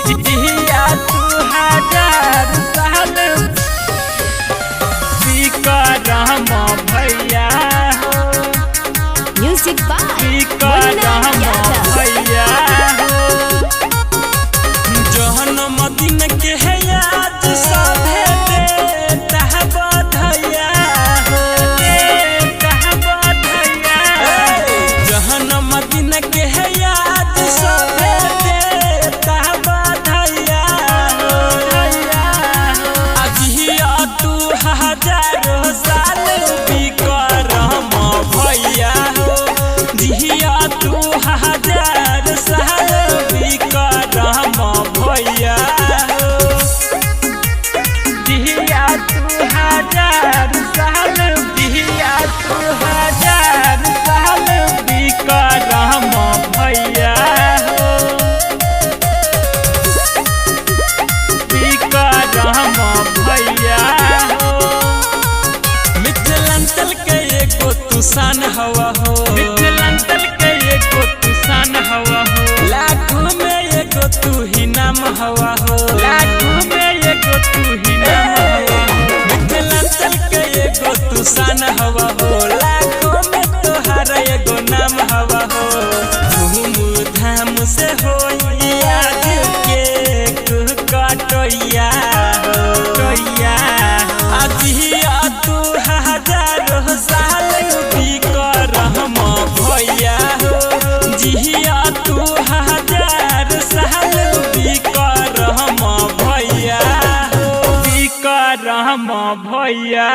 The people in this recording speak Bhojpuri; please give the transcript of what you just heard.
जिया तू हजार साल विक्रम भैया हो म्यूजिक बाय विक्रम भैया हो जहन्नम दिन के है याद सभे देता बधाइया हो देता बधाइया जहन्नम दिन के है याद सभे देता बधाइया हो जिया तू हजारों साल विक्रम भैया हो जिया तू हजार साल विक्रम भैया हो जिया तू हजार साल जिया तू हजार साल विक्रम भैया हो विक्रम भैया हो मिथिलांचल के एगो तुसान हवा हो मिथिलांचल के एगो तुसान हवा हो लाखों में एगो तू ही नाम हवा हो लाखों में एगो तू ही नाम हवा हो मिथिलांचल के एगो तुसान हवा हो लाखों में तोहार एगो नाम हवा हो धूम धाम से हो आज के कटैया हो कटैया जिया तू हजारों साल विक्रम भैया हो जिया तू हजार साल विक्रम भैया हो विक्रम भैया।